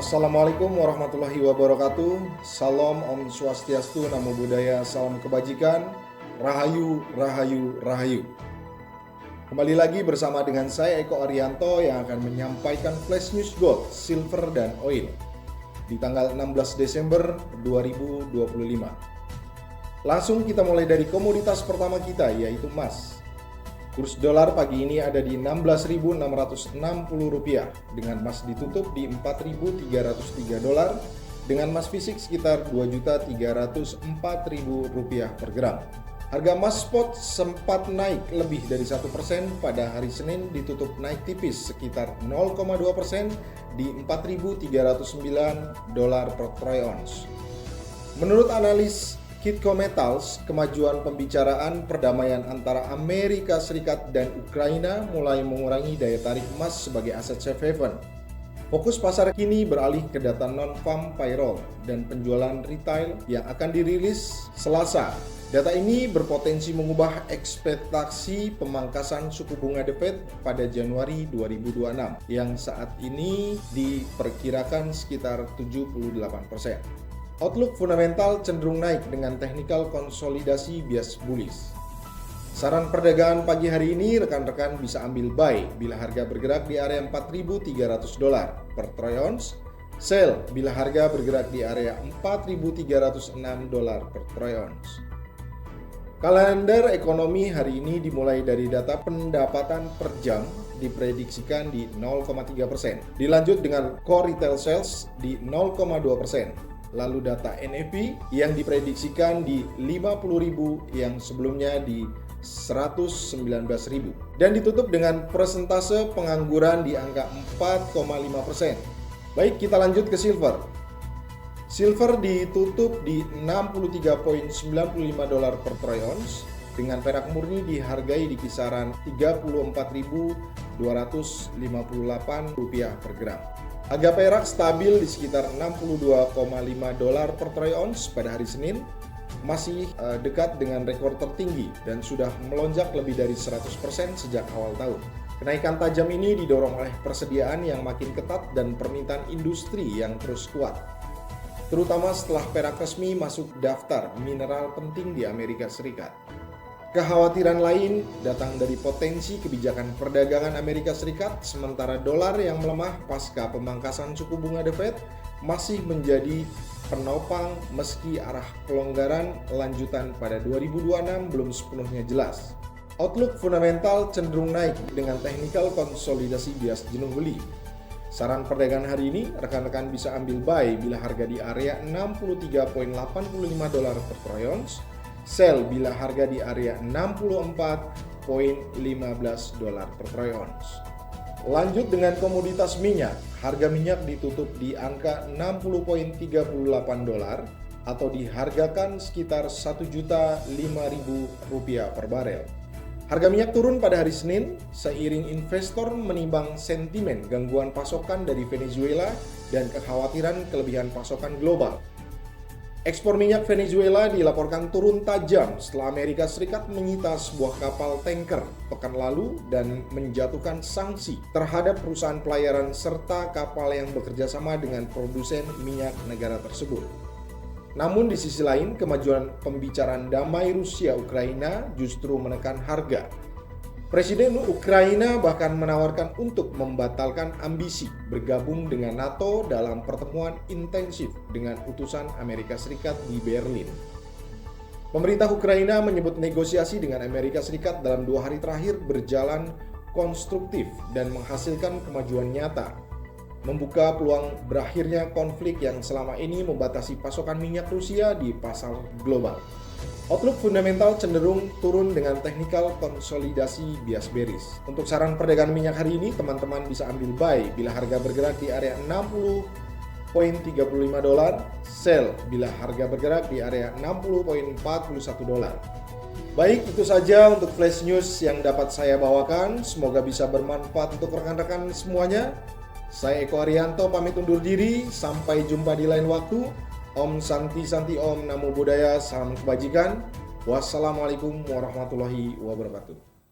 Assalamualaikum warahmatullahi wabarakatuh. Salam Om Swastiastu, Namo Buddhaya, salam kebajikan, Rahayu, Rahayu, Rahayu. Kembali lagi bersama dengan saya Eko Arianto yang akan menyampaikan Flash News Gold, Silver, dan Oil di tanggal 16 Desember 2025. Langsung kita mulai dari komoditas pertama kita, yaitu emas. Kurs dolar pagi ini ada di Rp16.660 dengan emas ditutup di Rp4.303 dengan emas fisik sekitar Rp2.304.000 per gram. Harga emas spot sempat naik lebih dari 1% pada hari Senin, ditutup naik tipis sekitar 0,2% di Rp4.309 per troy ounce. Menurut analis Kitco Metals, kemajuan pembicaraan perdamaian antara Amerika Serikat dan Ukraina mulai mengurangi daya tarik emas sebagai aset safe haven. Fokus pasar kini beralih ke data non-farm payroll dan penjualan retail yang akan dirilis Selasa. Data ini berpotensi mengubah ekspektasi pemangkasan suku bunga The Fed pada Januari 2026 yang saat ini diperkirakan sekitar 78%. Outlook fundamental cenderung naik dengan technical konsolidasi bias bullish. Saran perdagangan pagi hari ini, rekan-rekan bisa ambil buy bila harga bergerak di area $4.300 per troy ounce, sell bila harga bergerak di area $4.306 per troy ounce. Kalender ekonomi hari ini dimulai dari data pendapatan per jam diprediksikan di 0,3%, dilanjut dengan core retail sales di 0,2%. Lalu data NFP yang diprediksikan di 50.000 yang sebelumnya di 119.000 dan ditutup dengan persentase pengangguran di angka 4,5%. Baik, kita lanjut ke silver. Silver ditutup di $63.95 per troy ounce dengan perak murni dihargai di kisaran Rp34.258 per gram. Harga perak stabil di sekitar $62,5 per troy ounce pada hari Senin, masih dekat dengan rekor tertinggi dan sudah melonjak lebih dari 100% sejak awal tahun. Kenaikan tajam ini didorong oleh persediaan yang makin ketat dan permintaan industri yang terus kuat, terutama setelah perak resmi masuk daftar mineral penting di Amerika Serikat. Kekhawatiran lain datang dari potensi kebijakan perdagangan Amerika Serikat, sementara dolar yang melemah pasca pemangkasan suku bunga The Fed masih menjadi penopang meski arah pelonggaran lanjutan pada 2026 belum sepenuhnya jelas. Outlook fundamental cenderung naik dengan technical konsolidasi bias jenuh beli. Saran perdagangan hari ini, rekan-rekan bisa ambil buy bila harga di area $63.85 per troy ounce, sell bila harga di area $64.15 per troy ounce. Lanjut dengan komoditas minyak. Harga minyak ditutup di angka $60.38 atau dihargakan sekitar Rp1.005.000 per barel. Harga minyak turun pada hari Senin seiring investor menimbang sentimen gangguan pasokan dari Venezuela dan kekhawatiran kelebihan pasokan global. Ekspor minyak Venezuela dilaporkan turun tajam setelah Amerika Serikat menyita sebuah kapal tanker pekan lalu dan menjatuhkan sanksi terhadap perusahaan pelayaran serta kapal yang bekerja sama dengan produsen minyak negara tersebut. Namun di sisi lain, kemajuan pembicaraan damai Rusia-Ukraina justru menekan harga. Presiden Ukraina bahkan menawarkan untuk membatalkan ambisi bergabung dengan NATO dalam pertemuan intensif dengan utusan Amerika Serikat di Berlin. Pemerintah Ukraina menyebut negosiasi dengan Amerika Serikat dalam 2 hari terakhir berjalan konstruktif dan menghasilkan kemajuan nyata, membuka peluang berakhirnya konflik yang selama ini membatasi pasokan minyak Rusia di pasar global. Outlook fundamental cenderung turun dengan technical konsolidasi bias bearish. Untuk saran perdagangan minyak hari ini, teman-teman bisa ambil buy bila harga bergerak di area $60.35, sell bila harga bergerak di area $60.41. Baik, itu saja untuk flash news yang dapat saya bawakan. Semoga bisa bermanfaat untuk rekan-rekan semuanya. Saya Eko Arianto pamit undur diri, sampai jumpa di lain waktu. Om Santi Santi Om, Namo Buddhaya, salam kebajikan. Wassalamualaikum warahmatullahi wabarakatuh.